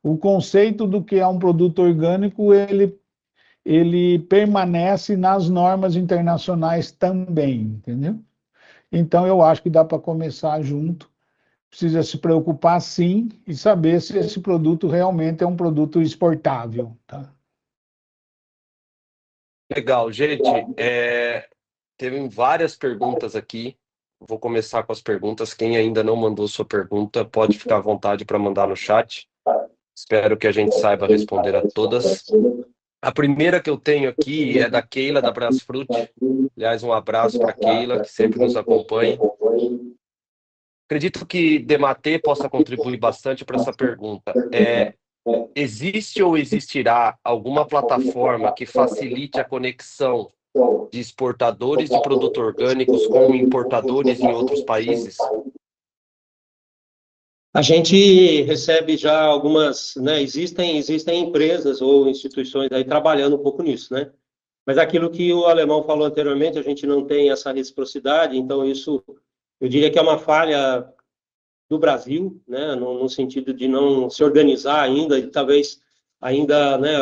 O conceito do que é um produto orgânico, ele permanece nas normas internacionais também, entendeu? Então, eu acho que dá para começar junto. Precisa se preocupar, sim, e saber se esse produto realmente é um produto exportável. Tá? Legal, gente. Teve várias perguntas aqui. Vou começar com as perguntas. Quem ainda não mandou sua pergunta, pode ficar à vontade para mandar no chat. Espero que a gente saiba responder a todas. A primeira que eu tenho aqui é da Keila, da Brasfruit. Aliás, um abraço para a Keila, que sempre nos acompanha. Acredito que Dematê possa contribuir bastante para essa pergunta. Existe ou existirá alguma plataforma que facilite a conexão de exportadores de produtos orgânicos com importadores em outros países? A gente recebe já algumas, né? Existem empresas ou instituições aí trabalhando um pouco nisso, né? Mas aquilo que o alemão falou anteriormente, a gente não tem essa reciprocidade, então isso eu diria que é uma falha do Brasil, né? No sentido de não se organizar ainda e talvez ainda, né?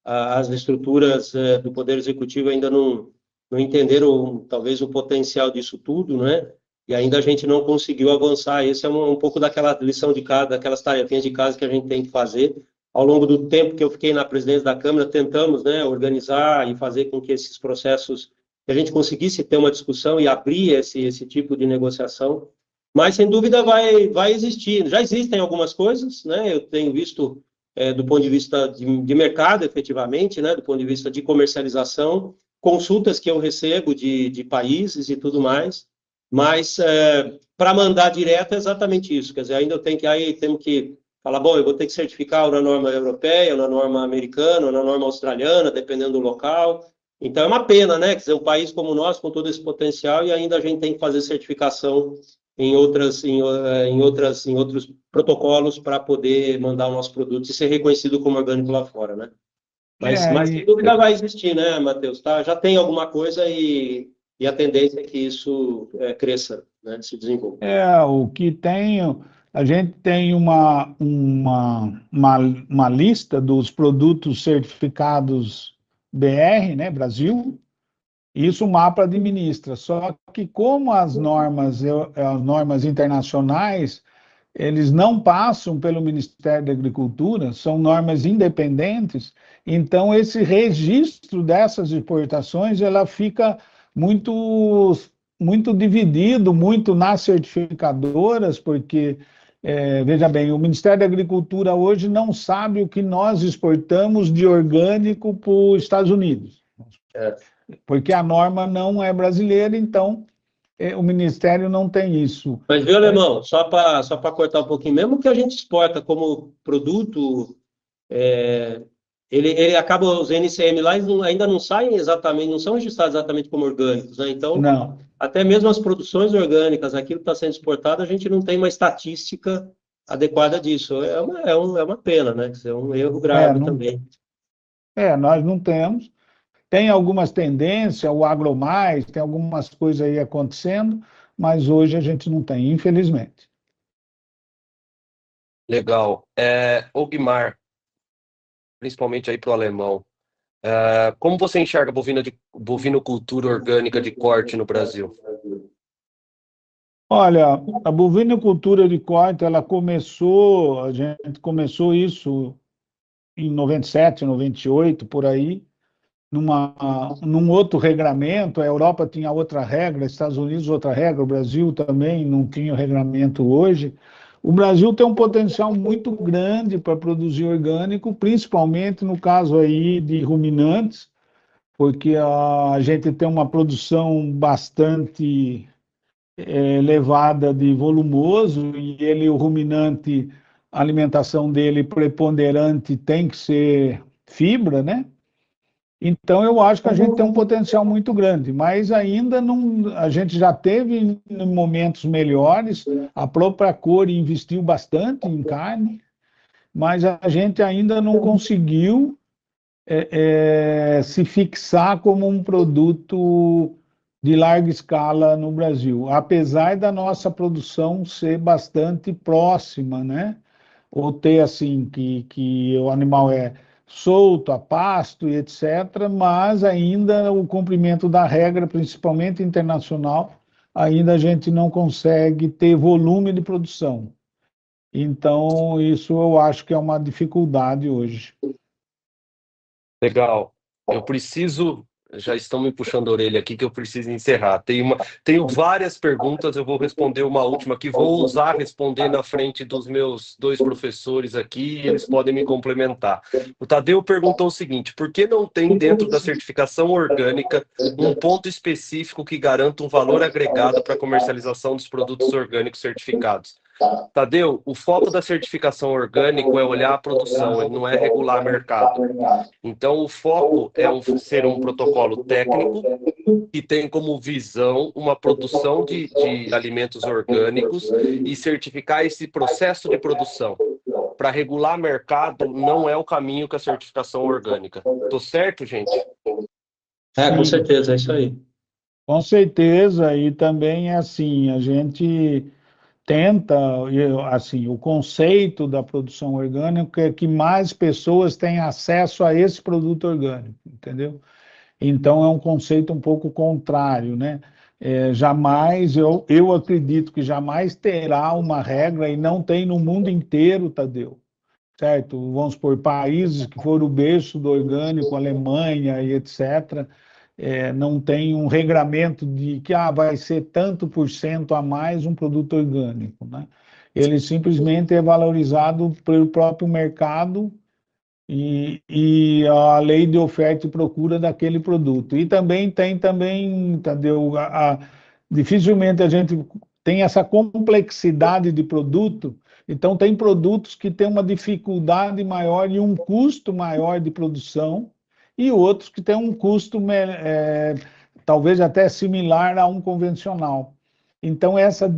As estruturas do Poder Executivo ainda não entenderam talvez o potencial disso tudo, né? e ainda a gente não conseguiu avançar. Esse é um pouco daquela lição de casa, daquelas tarefinhas de casa que a gente tem que fazer. Ao longo do tempo que eu fiquei na presidência da Câmara, tentamos, né, organizar e fazer com que esses processos, que a gente conseguisse ter uma discussão e abrir esse tipo de negociação, mas, sem dúvida, vai existir. Já existem algumas coisas, né, eu tenho visto, do ponto de vista de mercado, efetivamente, né, do ponto de vista de comercialização, consultas que eu recebo de países e tudo mais, mas para mandar direto é exatamente isso, quer dizer, ainda temos que falar, bom, eu vou ter que certificar na norma europeia, na norma americana, na norma australiana, dependendo do local. Então é uma pena, né? Quer dizer, um país como o nosso, com todo esse potencial, e ainda a gente tem que fazer certificação em outros protocolos para poder mandar o nosso produto e ser reconhecido como orgânico lá fora, né? Mas sem dúvida vai existir, né, Matheus? Tá? Já tem alguma coisa e a tendência é que isso cresça, né, se desenvolva. O que tem, a gente tem uma lista dos produtos certificados BR, né, Brasil, isso o mapa administra, só que como as normas internacionais, eles não passam pelo Ministério da Agricultura, são normas independentes, então esse registro dessas exportações, ela fica muito dividido, muito nas certificadoras, porque, veja bem, o Ministério da Agricultura hoje não sabe o que nós exportamos de orgânico para os Estados Unidos, porque a norma não é brasileira, então o Ministério não tem isso. Mas, viu, Alemão, só para cortar um pouquinho, mesmo que a gente exporta como produto, ele acaba, os NCM lá ainda não saem exatamente, não são registrados exatamente como orgânicos, né? Então, não. Até mesmo as produções orgânicas, aquilo que está sendo exportado, a gente não tem uma estatística adequada disso. É uma pena, né? É um erro grave também. Nós não temos. Tem algumas tendências, o AgroMais, tem algumas coisas aí acontecendo, mas hoje a gente não tem, infelizmente. Legal. Guimar, principalmente aí para o Alemão, como você enxerga a bovinocultura orgânica de corte no Brasil? Olha, a bovinocultura de corte, a gente começou isso em 97, 98, por aí, num outro regramento. A Europa tinha outra regra, Estados Unidos outra regra, o Brasil também não tinha o regramento hoje. O Brasil tem um potencial muito grande para produzir orgânico, principalmente no caso aí de ruminantes, porque a gente tem uma produção bastante elevada de volumoso, e o ruminante, a alimentação dele preponderante tem que ser fibra, né? Então, eu acho que a gente tem um potencial muito grande, mas ainda não. A gente já teve em momentos melhores, a própria Cor investiu bastante em carne, mas a gente ainda não conseguiu se fixar como um produto de larga escala no Brasil, apesar da nossa produção ser bastante próxima, né? Ou ter assim, que o animal é solto, a pasto e etc., mas ainda o cumprimento da regra, principalmente internacional, ainda a gente não consegue ter volume de produção. Então, isso eu acho que é uma dificuldade hoje. Legal. Já estão me puxando a orelha aqui que eu preciso encerrar. Tenho várias perguntas, eu vou responder uma última que vou usar responder na frente dos meus dois professores aqui, e eles podem me complementar. O Tadeu perguntou o seguinte: por que não tem dentro da certificação orgânica um ponto específico que garanta um valor agregado para a comercialização dos produtos orgânicos certificados? Tadeu, o foco da certificação orgânica é olhar a produção, ele não é regular mercado. Então, o foco é ser um protocolo técnico que tem como visão uma produção de alimentos orgânicos e certificar esse processo de produção. Para regular mercado, não é o caminho com a certificação orgânica. Estou certo, gente? Com certeza, é isso aí. Com certeza, e também é assim, a gente tenta, assim, o conceito da produção orgânica é que mais pessoas tenham acesso a esse produto orgânico, entendeu? Então é um conceito um pouco contrário, né? jamais, eu acredito que jamais terá uma regra, e não tem no mundo inteiro, Tadeu, certo? Vamos supor, países que foram o berço do orgânico, Alemanha e etc., não tem um regramento de que vai ser tanto por cento a mais um produto orgânico, né? Ele simplesmente é valorizado pelo próprio mercado e a lei de oferta e procura daquele produto. E também entendeu? Dificilmente a gente tem essa complexidade de produto, então tem produtos que têm uma dificuldade maior e um custo maior de produção, e outros que têm um custo talvez até similar a um convencional. Então, essa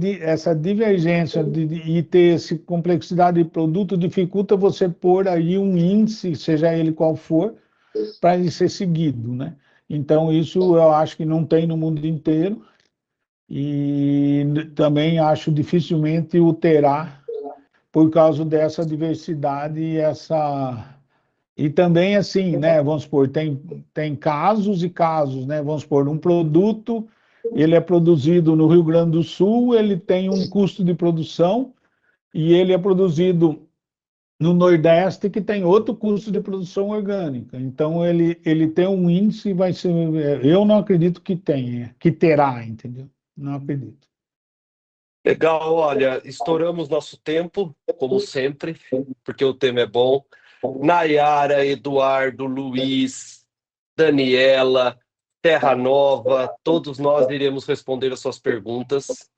divergência e ter essa complexidade de produto dificulta você pôr aí um índice, seja ele qual for, para ele ser seguido, né? Então, isso eu acho que não tem no mundo inteiro e também acho dificilmente o terá por causa dessa diversidade e também assim, né? Vamos supor, tem casos e casos, né? Vamos supor, um produto ele é produzido no Rio Grande do Sul, ele tem um custo de produção e ele é produzido no Nordeste que tem outro custo de produção orgânica. Então ele tem um índice, vai ser. Eu não acredito que tenha, que terá, entendeu? Não acredito. Legal, olha, estouramos nosso tempo, como sempre, porque o tema é bom. Nayara, Eduardo, Luiz, Daniela, Terra Nova, todos nós iremos responder as suas perguntas.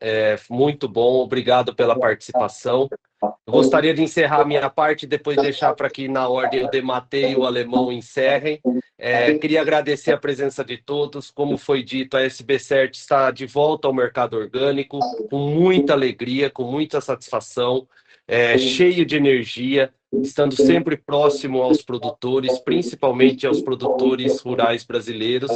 Muito bom, obrigado pela participação. Eu gostaria de encerrar a minha parte e depois deixar para que na ordem o Dematei e o Alemão encerrem. Queria agradecer a presença de todos. Como foi dito, a SBCert está de volta ao mercado orgânico, com muita alegria, com muita satisfação, cheio de energia, estando sempre próximo aos produtores, principalmente aos produtores rurais brasileiros,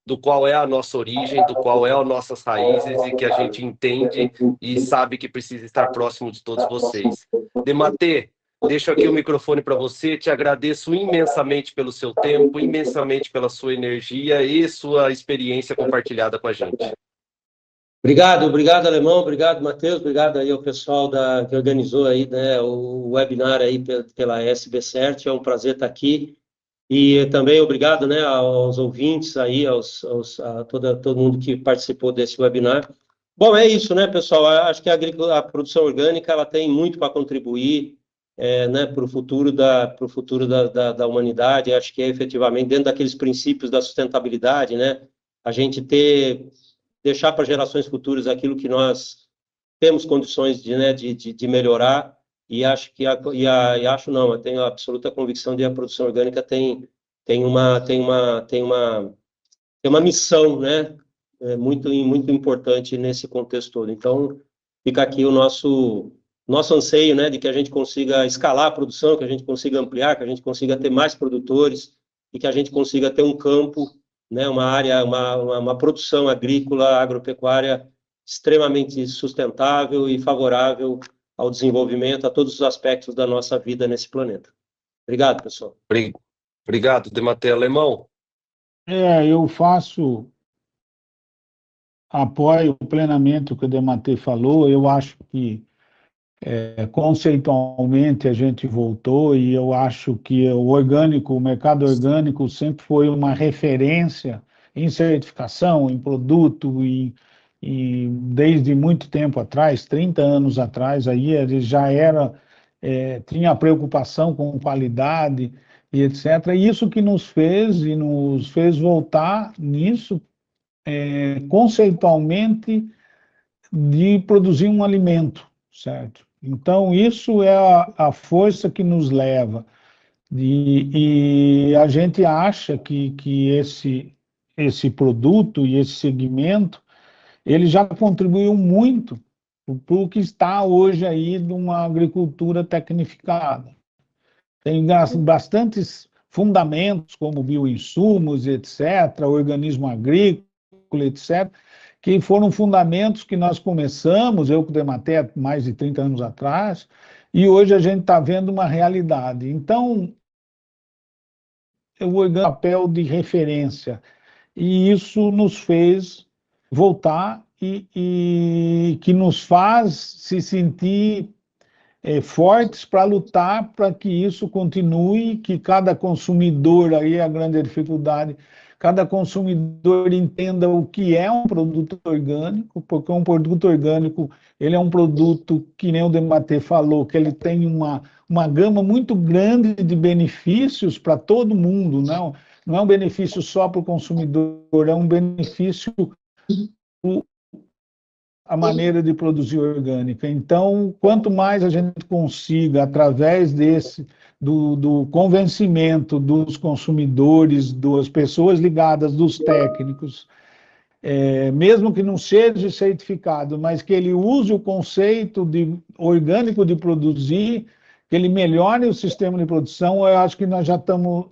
do qual é a nossa origem, do qual é as nossas raízes e que a gente entende e sabe que precisa estar próximo de todos vocês. Dematê, deixo aqui o microfone para você, te agradeço imensamente pelo seu tempo, imensamente pela sua energia e sua experiência compartilhada com a gente. Obrigado, Alemão, obrigado, Matheus, obrigado aí ao pessoal que organizou aí, né, o webinar aí pela SBCert, é um prazer estar aqui. E também obrigado, né, aos ouvintes aí, a todo mundo que participou desse webinar. Bom, é isso, né, pessoal? Acho que a produção orgânica ela tem muito para contribuir, né, para o futuro da humanidade. Acho que é efetivamente dentro daqueles princípios da sustentabilidade, né, a gente deixar para gerações futuras aquilo que nós temos condições de melhorar. E acho que eu tenho a absoluta convicção de que a produção orgânica tem uma missão, né, muito importante nesse contexto todo. Então, fica aqui o nosso anseio, né, de que a gente consiga escalar a produção, que a gente consiga ampliar, que a gente consiga ter mais produtores e que a gente consiga ter um campo, né, uma área, uma produção agrícola, agropecuária extremamente sustentável e favorável ao desenvolvimento, a todos os aspectos da nossa vida nesse planeta. Obrigado, pessoal. Obrigado, Dematei. Alemão. Eu apoio plenamente o que o Dematei falou. Eu acho que conceitualmente a gente voltou e eu acho que o mercado orgânico sempre foi uma referência em certificação, em produto e desde muito tempo atrás, 30 anos atrás, aí ele já tinha preocupação com qualidade e etc. E isso que nos fez voltar nisso, conceitualmente, de produzir um alimento, certo? Então, isso é a força que nos leva. E a gente acha que esse produto e esse segmento, ele já contribuiu muito para o que está hoje aí numa agricultura tecnificada. Tem bastantes fundamentos, como bioinsumos, etc., organismo agrícola, etc., que foram fundamentos que nós começamos, eu com o Dematei há mais de 30 anos atrás, e hoje a gente está vendo uma realidade. Então, o papel de referência, e isso nos fez voltar e que nos faz se sentir fortes para lutar para que isso continue, que cada consumidor, aí é a grande dificuldade, cada consumidor entenda o que é um produto orgânico, porque um produto orgânico, ele é um produto, que nem o Dematê falou, que ele tem uma gama muito grande de benefícios para todo mundo, não é um benefício só para o consumidor, é um benefício a maneira de produzir orgânica. Então, quanto mais a gente consiga, através do convencimento dos consumidores, das pessoas ligadas, dos técnicos, mesmo que não seja certificado, mas que ele use o conceito de orgânico de produzir, que ele melhore o sistema de produção, eu acho que nós já estamos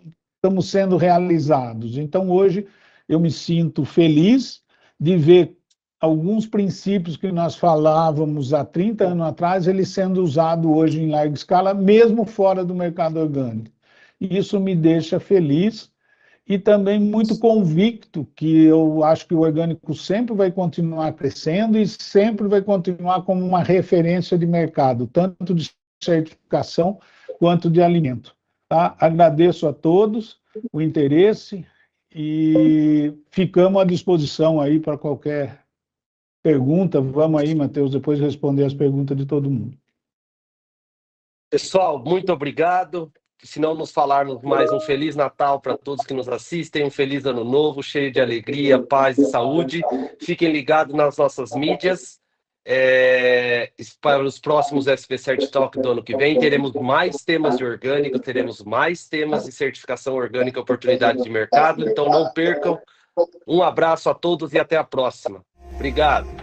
sendo realizados. Então, hoje, eu me sinto feliz de ver alguns princípios que nós falávamos há 30 anos atrás, eles sendo usados hoje em larga escala, mesmo fora do mercado orgânico. E isso me deixa feliz e também muito convicto que eu acho que o orgânico sempre vai continuar crescendo e sempre vai continuar como uma referência de mercado, tanto de certificação quanto de alimento. Tá? Agradeço a todos o interesse e ficamos à disposição aí para qualquer pergunta. Vamos aí, Matheus, depois responder as perguntas de todo mundo. Pessoal, muito obrigado. Se não nos falarmos mais, um Feliz Natal para todos que nos assistem, um Feliz Ano Novo, cheio de alegria, paz e saúde. Fiquem ligados nas nossas mídias. Para os próximos SP Cert Talk do ano que vem, teremos mais temas de orgânico, teremos mais temas de certificação orgânica, oportunidade de mercado. Então, não percam. Um abraço a todos e até a próxima. Obrigado.